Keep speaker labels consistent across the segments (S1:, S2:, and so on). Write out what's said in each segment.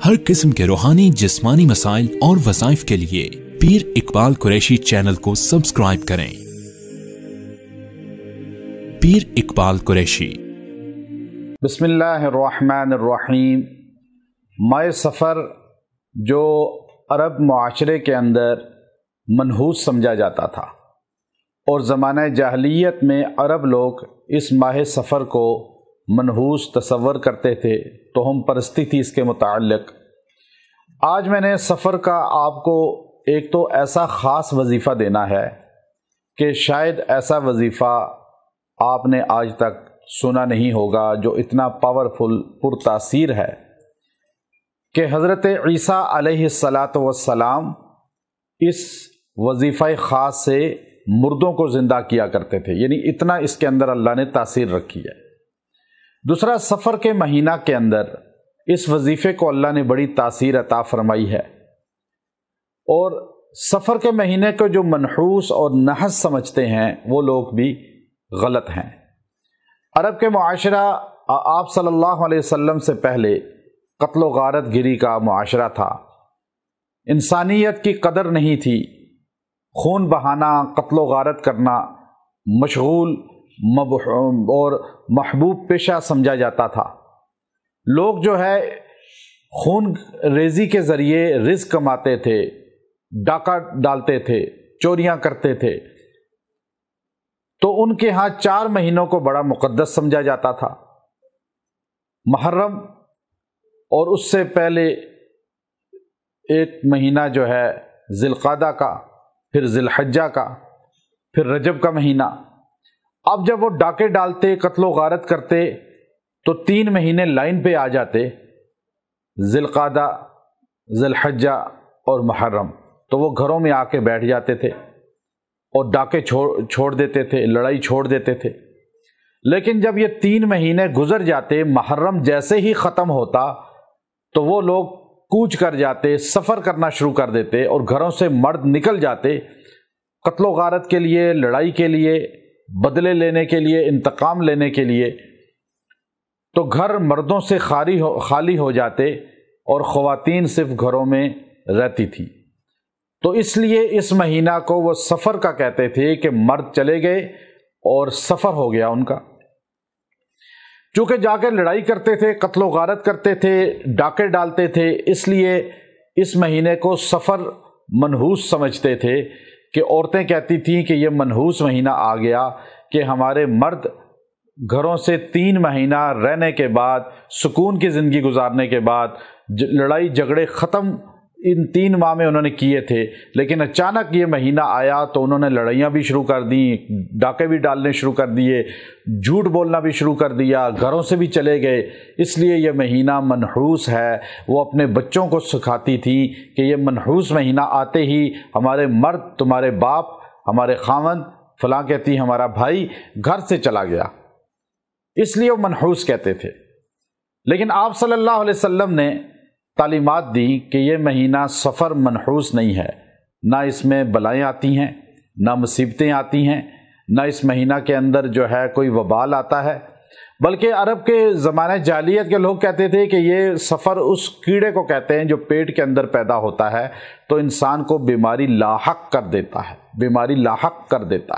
S1: ہر قسم کے روحانی جسمانی مسائل اور وظائف کے لیے پیر اقبال قریشی چینل کو سبسکرائب کریں۔ پیر اقبال قریشی۔
S2: بسم اللہ الرحمن الرحیم۔ ماہ سفر جو عرب معاشرے کے اندر منحوس سمجھا جاتا تھا اور زمانہ جاہلیت میں عرب لوگ اس ماہ سفر کو منحوس تصور کرتے تھے، توہم پرستی تھی اس کے متعلق۔ آج میں نے سفر کا آپ کو ایک تو ایسا خاص وظیفہ دینا ہے کہ شاید ایسا وظیفہ آپ نے آج تک سنا نہیں ہوگا، جو اتنا پاورفل پرتاثیر ہے کہ حضرت عیسیٰ علیہ السلام اس وظیفہ خاص سے مردوں کو زندہ کیا کرتے تھے، یعنی اتنا اس کے اندر اللہ نے تاثیر رکھی ہے۔ دوسرا، سفر کے مہینہ کے اندر اس وظیفے کو اللہ نے بڑی تاثیر عطا فرمائی ہے، اور سفر کے مہینے کو جو منحوس اور نحس سمجھتے ہیں وہ لوگ بھی غلط ہیں۔ عرب کے معاشرہ آپ صلی اللہ علیہ وسلم سے پہلے قتل و غارت گری کا معاشرہ تھا، انسانیت کی قدر نہیں تھی، خون بہانا، قتل و غارت کرنا مشغول اور محبوب پیشہ سمجھا جاتا تھا۔ لوگ جو ہے خون ریزی کے ذریعے رزق کماتے تھے، ڈاکہ ڈالتے تھے، چوریاں کرتے تھے، تو ان کے ہاں 4 مہینوں کو بڑا مقدس سمجھا جاتا تھا۔ محرم اور اس سے پہلے ایک مہینہ جو ہے ذی القعدہ کا، پھر ذی الحجہ کا، پھر رجب کا مہینہ۔ اب جب وہ ڈاکے ڈالتے، قتل و غارت کرتے، تو 3 مہینے لائن پہ آ جاتے، ذی القعدہ، ذی الحجہ اور محرم، تو وہ گھروں میں آ کے بیٹھ جاتے تھے اور ڈاکے چھوڑ دیتے تھے، لڑائی چھوڑ دیتے تھے۔ لیکن جب یہ 3 مہینے گزر جاتے، محرم جیسے ہی ختم ہوتا تو وہ لوگ کوچ کر جاتے، سفر کرنا شروع کر دیتے، اور گھروں سے مرد نکل جاتے قتل و غارت کے لیے، لڑائی کے لیے، بدلے لینے کے لیے، انتقام لینے کے لیے۔ تو گھر مردوں سے خالی ہو جاتے اور خواتین صرف گھروں میں رہتی تھی۔ تو اس لیے اس مہینہ کو وہ سفر کا کہتے تھے کہ مرد چلے گئے اور سفر ہو گیا ان کا۔ چونکہ جا کے لڑائی کرتے تھے، قتل و غارت کرتے تھے، ڈاکے ڈالتے تھے، اس لیے اس مہینے کو سفر منحوس سمجھتے تھے کہ عورتیں کہتی تھیں کہ یہ منحوس مہینہ آ گیا کہ ہمارے مرد گھروں سے 3 مہینہ رہنے کے بعد، سکون کی زندگی گزارنے کے بعد، لڑائی جھگڑے ختم ان 3 ماہ میں انہوں نے کیے تھے، لیکن اچانک یہ مہینہ آیا تو انہوں نے لڑائیاں بھی شروع کر دیں، ڈاکے بھی ڈالنے شروع کر دیے، جھوٹ بولنا بھی شروع کر دیا، گھروں سے بھی چلے گئے۔ اس لیے یہ مہینہ منحوس ہے۔ وہ اپنے بچوں کو سکھاتی تھی کہ یہ منحوس مہینہ آتے ہی ہمارے مرد، تمہارے باپ، ہمارے خاوند، فلاں کہتی ہمارا بھائی گھر سے چلا گیا، اس لیے وہ منحوس کہتے تھے۔ لیکن آپ صلی اللہ علیہ وسلم نے تعلیمات دی کہ یہ مہینہ سفر منحوس نہیں ہے، نہ اس میں بلائیں آتی ہیں، نہ مصیبتیں آتی ہیں، نہ اس مہینہ کے اندر جو ہے کوئی وبال آتا ہے، بلکہ عرب کے زمانہ جاہلیت کے لوگ کہتے تھے کہ یہ سفر اس کیڑے کو کہتے ہیں جو پیٹ کے اندر پیدا ہوتا ہے تو انسان کو بیماری لاحق کر دیتا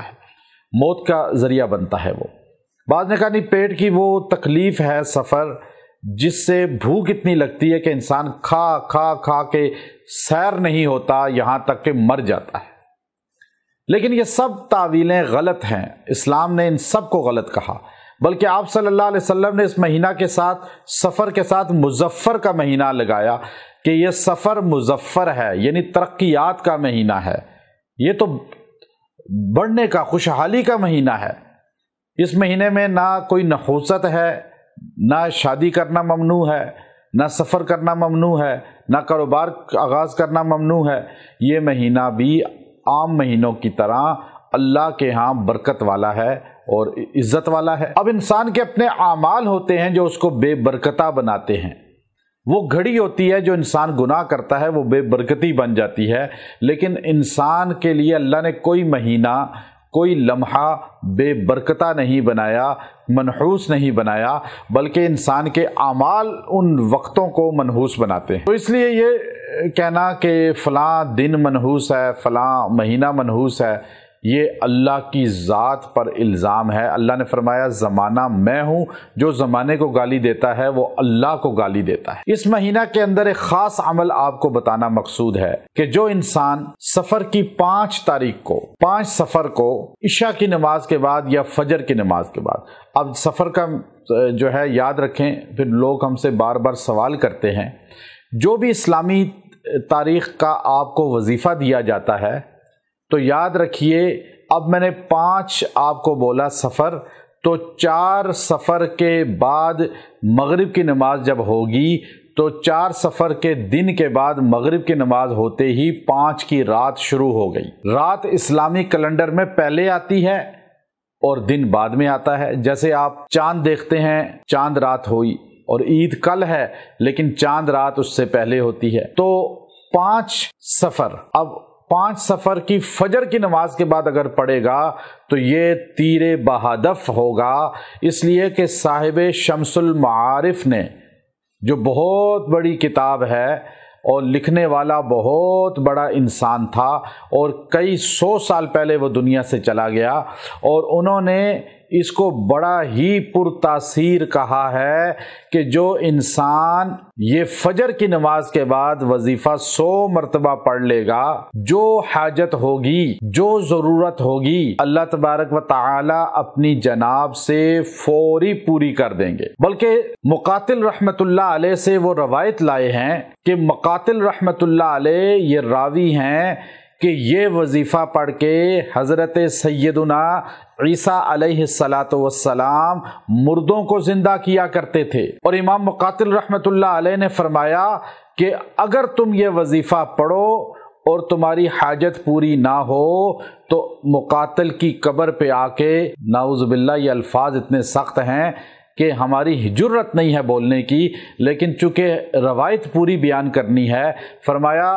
S2: ہے، موت کا ذریعہ بنتا ہے۔ وہ بعض نے کہا نہیں، پیٹ کی وہ تکلیف ہے سفر، جس سے بھوک اتنی لگتی ہے کہ انسان کھا کے سیر نہیں ہوتا، یہاں تک کہ مر جاتا ہے۔ لیکن یہ سب تعویلیں غلط ہیں، اسلام نے ان سب کو غلط کہا، بلکہ آپ صلی اللہ علیہ وسلم نے اس مہینہ کے ساتھ، سفر کے ساتھ مظفر کا مہینہ لگایا کہ یہ سفر مظفر ہے، یعنی ترقیات کا مہینہ ہے، یہ تو بڑھنے کا، خوشحالی کا مہینہ ہے۔ اس مہینے میں نہ کوئی نحوست ہے، نہ شادی کرنا ممنوع ہے، نہ سفر کرنا ممنوع ہے، نہ کاروبار آغاز کرنا ممنوع ہے۔ یہ مہینہ بھی عام مہینوں کی طرح اللہ کے ہاں برکت والا ہے اور عزت والا ہے۔ اب انسان کے اپنے اعمال ہوتے ہیں جو اس کو بے برکتہ بناتے ہیں، وہ گھڑی ہوتی ہے جو انسان گناہ کرتا ہے وہ بے برکتی بن جاتی ہے۔ لیکن انسان کے لیے اللہ نے کوئی مہینہ، کوئی لمحہ بے برکتہ نہیں بنایا، منحوس نہیں بنایا، بلکہ انسان کے اعمال ان وقتوں کو منحوس بناتے ہیں۔ تو اس لیے یہ کہنا کہ فلاں دن منحوس ہے، فلاں مہینہ منحوس ہے، یہ اللہ کی ذات پر الزام ہے۔ اللہ نے فرمایا زمانہ میں ہوں، جو زمانے کو گالی دیتا ہے وہ اللہ کو گالی دیتا ہے۔ اس مہینہ کے اندر ایک خاص عمل آپ کو بتانا مقصود ہے کہ جو انسان سفر کی 5 تاریخ کو، 5 سفر کو عشاء کی نماز کے بعد یا فجر کی نماز کے بعد، اب سفر کا جو ہے یاد رکھیں، پھر لوگ ہم سے بار بار سوال کرتے ہیں، جو بھی اسلامی تاریخ کا آپ کو وظیفہ دیا جاتا ہے تو یاد رکھیے، اب میں نے 5 آپ کو بولا سفر، تو 4 سفر کے بعد مغرب کی نماز جب ہوگی تو 4 سفر کے دن کے بعد مغرب کی نماز ہوتے ہی 5 کی رات شروع ہو گئی۔ رات اسلامی کیلنڈر میں پہلے آتی ہے اور دن بعد میں آتا ہے۔ جیسے آپ چاند دیکھتے ہیں، چاند رات ہوئی اور عید کل ہے لیکن چاند رات اس سے پہلے ہوتی ہے۔ تو 5 سفر، اب 5 سفر کی فجر کی نماز کے بعد اگر پڑھے گا تو یہ تیر بہدف ہوگا، اس لیے کہ صاحب شمس المعارف نے، جو بہت بڑی کتاب ہے اور لکھنے والا بہت بڑا انسان تھا اور کئی 100 سال پہلے وہ دنیا سے چلا گیا، اور انہوں نے اس کو بڑا ہی پرتاثیر کہا ہے کہ جو انسان یہ فجر کی نماز کے بعد وظیفہ 100 مرتبہ پڑھ لے گا، جو حاجت ہوگی، جو ضرورت ہوگی، اللہ تبارک و تعالی اپنی جناب سے فوری پوری کر دیں گے۔ بلکہ مقاتل رحمت اللہ علیہ سے وہ روایت لائے ہیں کہ مقاتل رحمت اللہ علیہ یہ راوی ہیں کہ یہ وظیفہ پڑھ کے حضرت سیدنا عیسیٰ علیہ السلام مردوں کو زندہ کیا کرتے تھے، اور امام مقاتل رحمت اللہ علیہ نے فرمایا کہ اگر تم یہ وظیفہ پڑھو اور تمہاری حاجت پوری نہ ہو تو مقاتل کی قبر پہ آ کے، نعوذ باللہ یہ الفاظ اتنے سخت ہیں کہ ہماری جرت نہیں ہے بولنے کی، لیکن چونکہ روایت پوری بیان کرنی ہے، فرمایا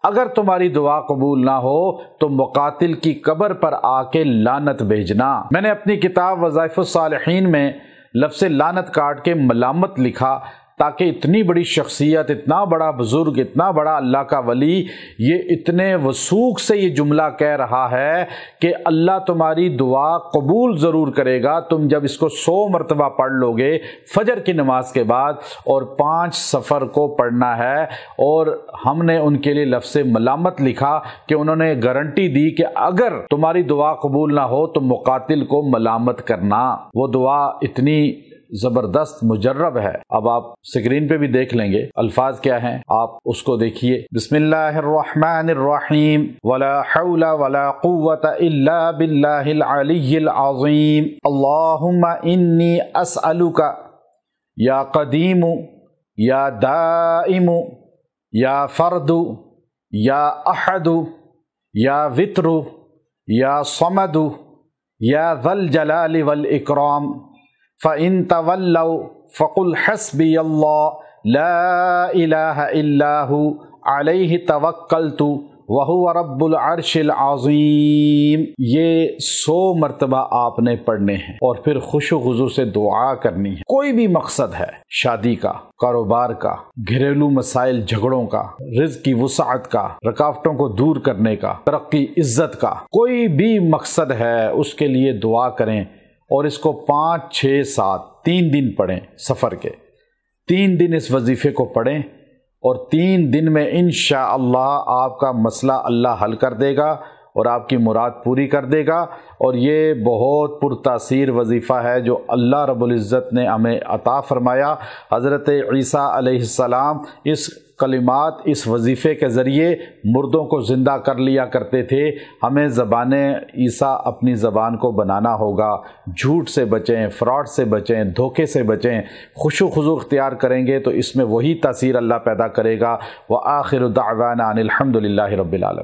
S2: اگر تمہاری دعا قبول نہ ہو تو مقاتل کی قبر پر آ کے لعنت بھیجنا۔ میں نے اپنی کتاب وظائف الصالحین میں لفظ لعنت کاٹ کے ملامت لکھا، تاکہ اتنی بڑی شخصیت، اتنا بڑا بزرگ، اتنا بڑا اللہ کا ولی یہ اتنے وثوق سے یہ جملہ کہہ رہا ہے کہ اللہ تمہاری دعا قبول ضرور کرے گا تم جب اس کو 100 مرتبہ پڑھ لو گے فجر کی نماز کے بعد، اور 5 سفر کو پڑھنا ہے۔ اور ہم نے ان کے لیے لفظ ملامت لکھا کہ انہوں نے گارنٹی دی کہ اگر تمہاری دعا قبول نہ ہو تو مقاتل کو ملامت کرنا۔ وہ دعا اتنی زبردست مجرب ہے، اب آپ سکرین پہ بھی دیکھ لیں گے الفاظ کیا ہیں، آپ اس کو دیکھیے۔ بسم اللہ الرحمن الرحیم، ولا حول ولا قوة الا باللہ العلی العظیم، اللہم انی اسألک یا قدیم یا دائم یا فرد یا احد یا وتر یا صمد یا ذا الجلال والاکرام، فَإِن تَوَلَّوْا فَقُلْ حَسْبِيَ اللَّهُ لَا إِلَٰهَ إِلَّا هُوَ عَلَيْهِ تَوَكَّلْتُ وَهُوَ رَبُّ الْعَرْشِ الْعَظِيمِ۔ یہ 100 مرتبہ آپ نے پڑھنے ہیں اور پھر خوش و خضوع سے دعا کرنی ہے۔ کوئی بھی مقصد ہے، شادی کا، کاروبار کا، گھریلو مسائل جھگڑوں کا، رزق کی وسعت کا، رکاوٹوں کو دور کرنے کا، ترقی عزت کا، کوئی بھی مقصد ہے اس کے لیے دعا کریں، اور اس کو 5 6 7 3 دن پڑھیں۔ سفر کے 3 دن اس وظیفے کو پڑھیں اور 3 دن میں انشاءاللہ آپ کا مسئلہ اللہ حل کر دے گا اور آپ کی مراد پوری کر دے گا۔ اور یہ بہت پرتاثیر وظیفہ ہے جو اللہ رب العزت نے ہمیں عطا فرمایا۔ حضرت عیسیٰ علیہ السلام اس کلمات، اس وظیفے کے ذریعے مردوں کو زندہ کر لیا کرتے تھے۔ ہمیں زبان عیسیٰ اپنی زبان کو بنانا ہوگا، جھوٹ سے بچیں، فراڈ سے بچیں، دھوکے سے بچیں، خوش و خضوع اختیار کریں گے تو اس میں وہی تاثیر اللہ پیدا کرے گا۔ وآخر دعوانا ان الحمد للہ رب العالمین۔